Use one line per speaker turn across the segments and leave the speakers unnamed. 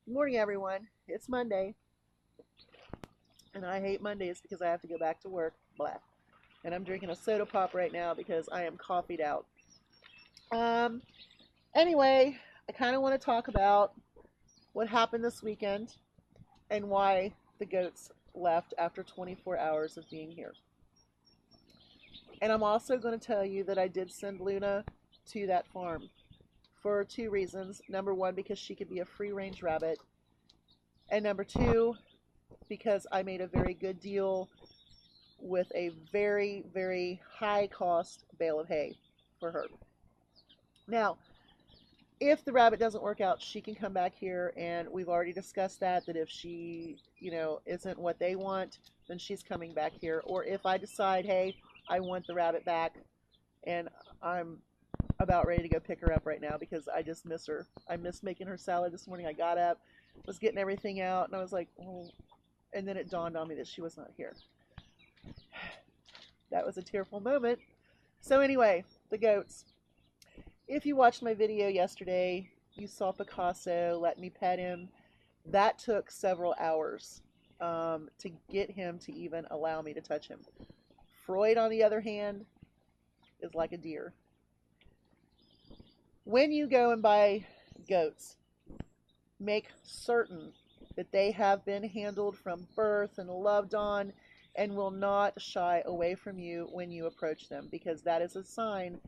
Good morning, everyone. It's Monday, and I hate Mondays because I have to go back to work. Blah. And I'm drinking a soda pop right now because I am coffeeed out. Um. Anyway, I kind of want to talk about what happened this weekend and why the goats left after 24 hours of being here. And I'm also going to tell you that I did send Luna to that farm for two reasons. Number one, because she could be a free range rabbit, and number two, because I made a very good deal with a very, very high cost bale of hay for her. Now, if the rabbit doesn't work out, she can come back here, and we've already discussed that if she, isn't what they want, then she's coming back here. Or if I decide, hey, I want the rabbit back, and I'm about ready to go pick her up right now because I just miss her. I missed making her salad this morning. I got up, was getting everything out, and I was like, oh, and then it dawned on me that she was not here. That was a tearful moment. So anyway, the goats. If you watched my video yesterday, you saw Picasso, let me pet him. That took several hours to get him to even allow me to touch him. Freud, on the other hand, is like a deer. When you go and buy goats, make certain that they have been handled from birth and loved on and will not shy away from you when you approach them, because that is a sign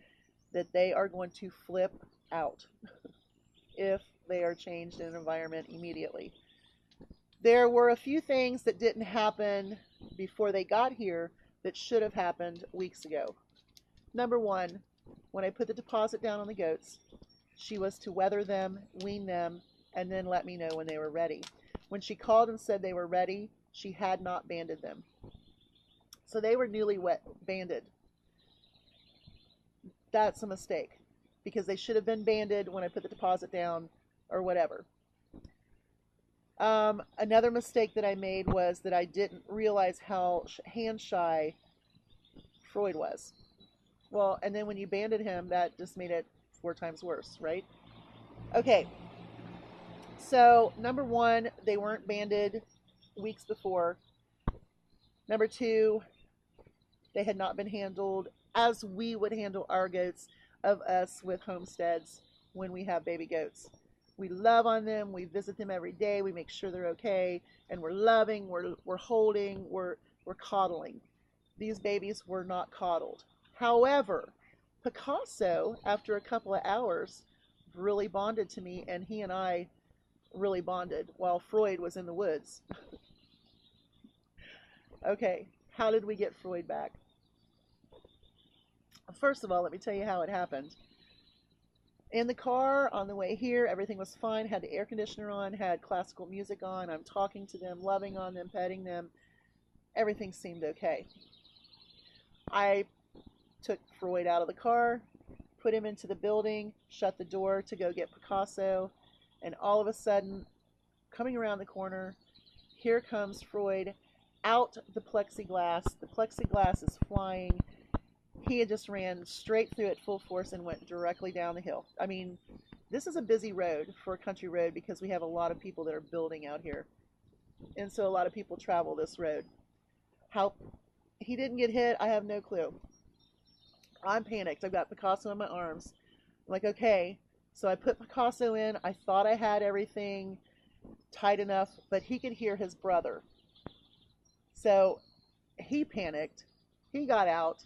that they are going to flip out if they are changed in an environment immediately. There were a few things that didn't happen before they got here that should have happened weeks ago. Number one, when I put the deposit down on the goats, she was to weather them, wean them, and then let me know when they were ready. When she called and said they were ready, she had not banded them. So they were newly banded. That's a mistake because they should have been banded when I put the deposit down or whatever. Another mistake that I made was that I didn't realize how hand shy Freud was. Well, and then when you banded him, that just made it 4 times worse, right? Okay, so number one, they weren't banded weeks before. Number two, they had not been handled as we would handle our goats of us with homesteads when we have baby goats. We love on them, we visit them every day, we make sure they're okay, and we're loving, we're holding, we're coddling. These babies were not coddled. However, Picasso, after a couple of hours, really bonded to me, and he and I really bonded while Freud was in the woods. Okay, how did we get Freud back? First of all, let me tell you how it happened. In the car on the way here, everything was fine. Had the air conditioner on, had classical music on. I'm talking to them, loving on them, petting them. Everything seemed okay. I took Freud out of the car, put him into the building, shut the door to go get Picasso, and all of a sudden, coming around the corner, here comes Freud out the plexiglass. The plexiglass is flying. He had just ran straight through it full force and went directly down the hill. I mean, this is a busy road for a country road because we have a lot of people that are building out here. And so a lot of people travel this road. How he didn't get hit, I have no clue. I'm panicked. I've got Picasso in my arms. I'm like, okay. So I put Picasso in. I thought I had everything tight enough, but he could hear his brother. So he panicked. He got out.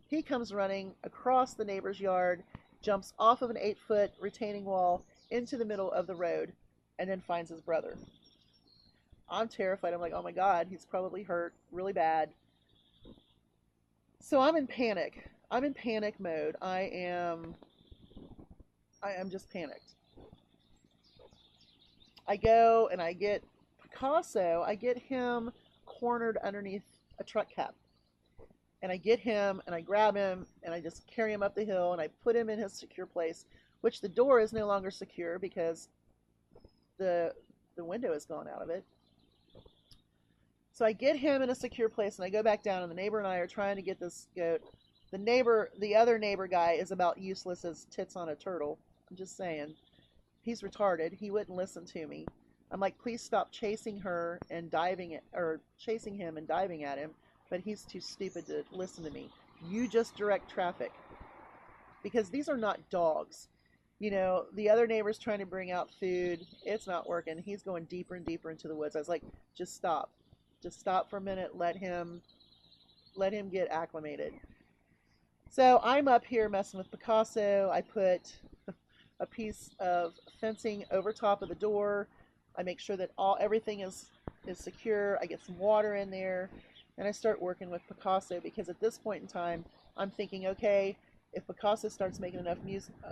He comes running across the neighbor's yard, jumps off of an 8-foot retaining wall into the middle of the road, and then finds his brother. I'm terrified. I'm like, oh my God, he's probably hurt really bad. So I'm in panic. I'm in panic mode. I am just panicked. I go and I get Picasso. I get him cornered underneath a truck cab. And I get him and I grab him and I just carry him up the hill and I put him in his secure place, which the door is no longer secure because the window has gone out of it. So I get him in a secure place and I go back down, and the neighbor and I are trying to get this goat. The other neighbor guy is about useless as tits on a turtle. I'm just saying. He's retarded. He wouldn't listen to me. I'm like, please stop chasing her and diving at, or chasing him and diving at him. But he's too stupid to listen to me. You just direct traffic, because these are not dogs. You know, the other neighbor's trying to bring out food. It's not working. He's going deeper and deeper into the woods. I was like, just stop. Just stop for a minute. Let him get acclimated. So I'm up here messing with Picasso. I put a piece of fencing over top of the door. I make sure that everything is secure. I get some water in there, and I start working with Picasso, because at this point in time, I'm thinking, okay, if Picasso starts making enough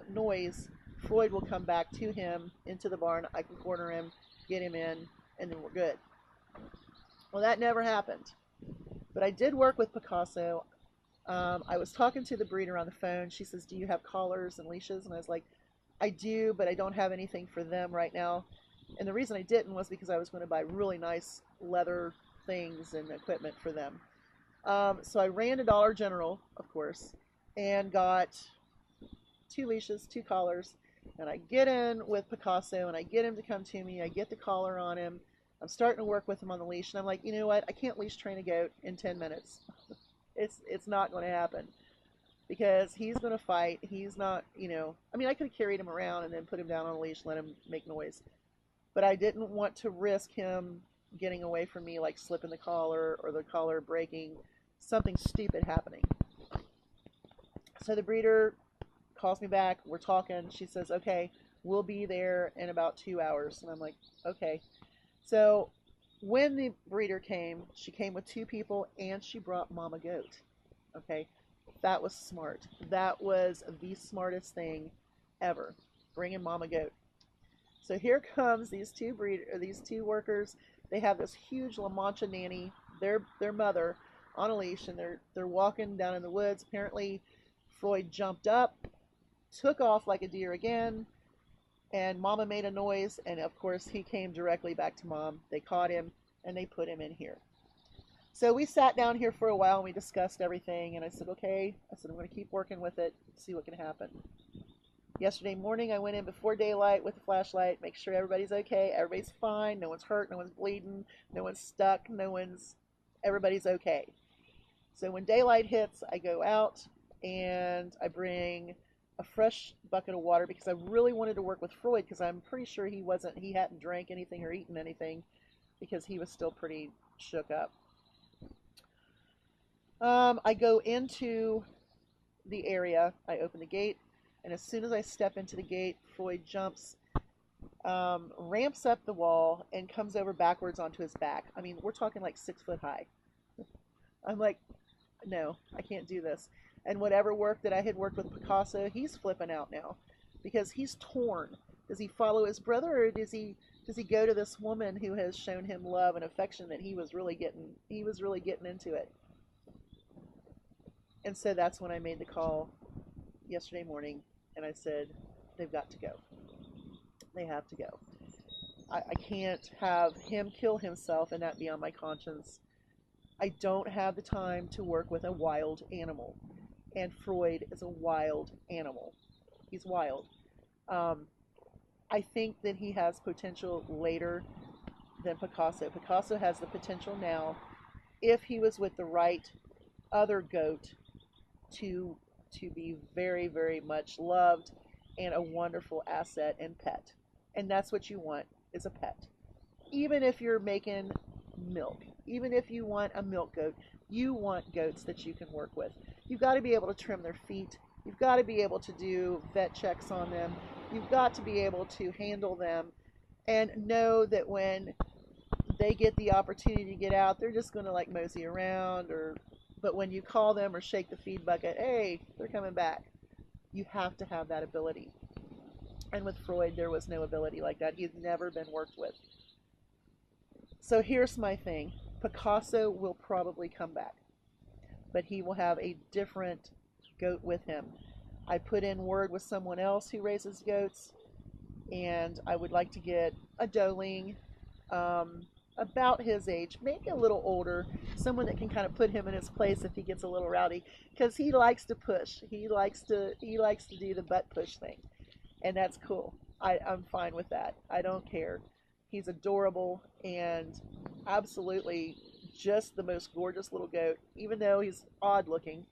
noise, Floyd will come back to him into the barn. I can corner him, get him in, and then we're good. Well, that never happened. But I did work with Picasso. I was talking to the breeder on the phone. She says, do you have collars and leashes? And I was like, I do, but I don't have anything for them right now. And the reason I didn't was because I was going to buy really nice leather things and equipment for them. So I ran to Dollar General, of course, and got 2 leashes, 2 collars, and I get in with Picasso, and I get him to come to me. I get the collar on him. I'm starting to work with him on the leash, and I'm like, you know what? I can't leash train a goat in 10 minutes. It's not going to happen, because he's going to fight. He's not, I mean, I could have carried him around and then put him down on a leash and let him make noise, but I didn't want to risk him getting away from me, like slipping the collar or the collar breaking, something stupid happening. So the breeder calls me back. We're talking. She says, okay, we'll be there in about 2 hours. And I'm like, okay. So when the breeder came, she came with 2 people, and she brought Mama Goat. Okay. That was smart. That was the smartest thing ever, bringing Mama Goat. So here comes these 2 workers. They have this huge La Mancha nanny, their mother, on a leash, and they're walking down in the woods. Apparently, Floyd jumped up, took off like a deer again, and Mama made a noise, and of course he came directly back to Mom. They caught him, and they put him in here. So we sat down here for a while, and we discussed everything, and I said, okay, I'm going to keep working with it, see what can happen. Yesterday morning, I went in before daylight with a flashlight, make sure everybody's okay, everybody's fine, no one's hurt, no one's bleeding, no one's stuck, everybody's okay. So when daylight hits, I go out and I bring a fresh bucket of water, because I really wanted to work with Floyd, because I'm pretty sure he hadn't drank anything or eaten anything, because he was still pretty shook up. I go into the area, I open the gate, and as soon as I step into the gate, Floyd jumps, ramps up the wall, and comes over backwards onto his back. I mean, we're talking like 6 foot high. I'm like, no, I can't do this. And whatever work that I had worked with Picasso, he's flipping out now, because he's torn. Does he follow his brother, or does he go to this woman who has shown him love and affection that he was really getting into it? And so that's when I made the call yesterday morning, and I said, they've got to go. They have to go. I can't have him kill himself and that be on my conscience. I don't have the time to work with a wild animal. And Floyd is a wild animal. He's wild. I think that he has potential later than Picasso. Picasso has the potential now, if he was with the right other goat, to be very, very much loved and a wonderful asset and pet. And that's what you want, is a pet. Even if you're making milk, even if you want a milk goat, you want goats that you can work with. You've got to be able to trim their feet. You've got to be able to do vet checks on them. You've got to be able to handle them and know that when they get the opportunity to get out, they're just going to like mosey around, but when you call them or shake the feed bucket, hey, they're coming back. You have to have that ability. And with Floyd, there was no ability like that. He had never been worked with. So here's my thing. Picasso will probably come back, but he will have a different goat with him. I put in word with someone else who raises goats, and I would like to get a doeling, about his age, maybe a little older, someone that can kind of put him in his place if he gets a little rowdy, because he likes to push. He likes to do the butt push thing, and that's cool. I'm fine with that. I don't care. He's adorable and absolutely just the most gorgeous little goat, even though he's odd looking,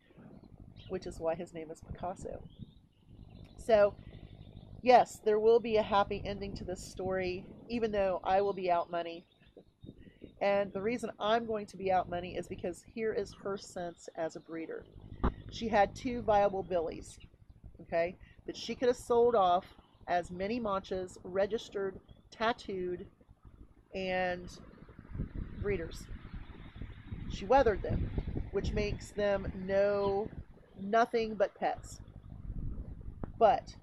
which is why his name is Picasso. So, yes, there will be a happy ending to this story, even though I will be out money. And the reason I'm going to be out money is because here is her sense as a breeder. She had two viable billies, okay, that she could have sold off as mini manchas, registered, tattooed, and breeders. She weathered them, which makes them nothing but pets. But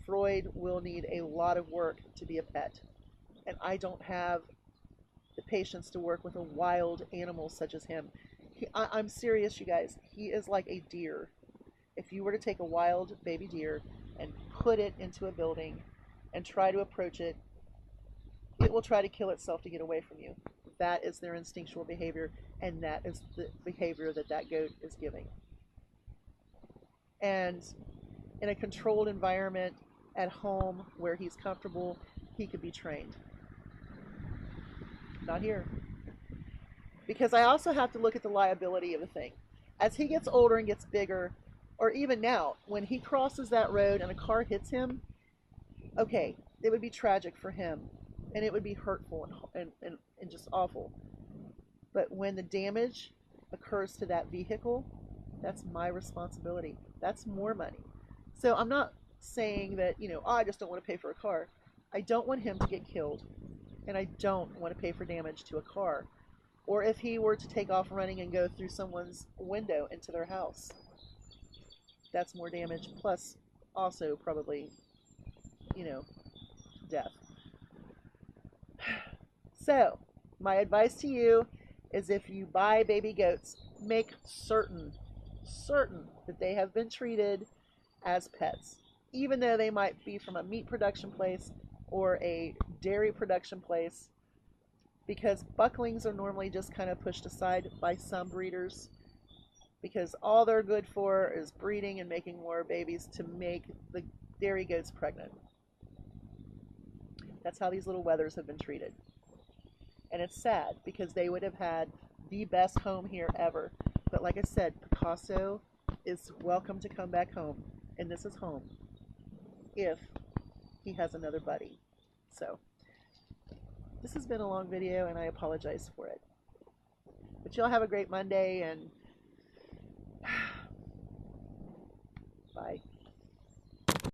Freud will need a lot of work to be a pet, and I don't have the patience to work with a wild animal such as him. I'm serious, you guys. He is like a deer. If you were to take a wild baby deer and put it into a building and try to approach it, it will try to kill itself to get away from you. That is their instinctual behavior, and that is the behavior that that goat is giving. And in a controlled environment at home where he's comfortable, he could be trained. Not here. Because I also have to look at the liability of the thing. As he gets older and gets bigger, or even now, when he crosses that road and a car hits him, okay, it would be tragic for him, and it would be hurtful and just awful. But when the damage occurs to that vehicle, that's my responsibility. That's more money. So I'm not saying that, oh, I just don't want to pay for a car. I don't want him to get killed, and I don't want to pay for damage to a car. Or if he were to take off running and go through someone's window into their house, that's more damage, plus also probably, death. So, my advice to you is if you buy baby goats, make certain that they have been treated as pets, even though they might be from a meat production place or a dairy production place, because bucklings are normally just kind of pushed aside by some breeders because all they're good for is breeding and making more babies to make the dairy goats pregnant. That's how these little wethers have been treated. And it's sad because they would have had the best home here ever. But like I said, Picasso is welcome to come back home. And this is home if he has another buddy. So, this has been a long video and I apologize for it. But y'all have a great Monday and bye.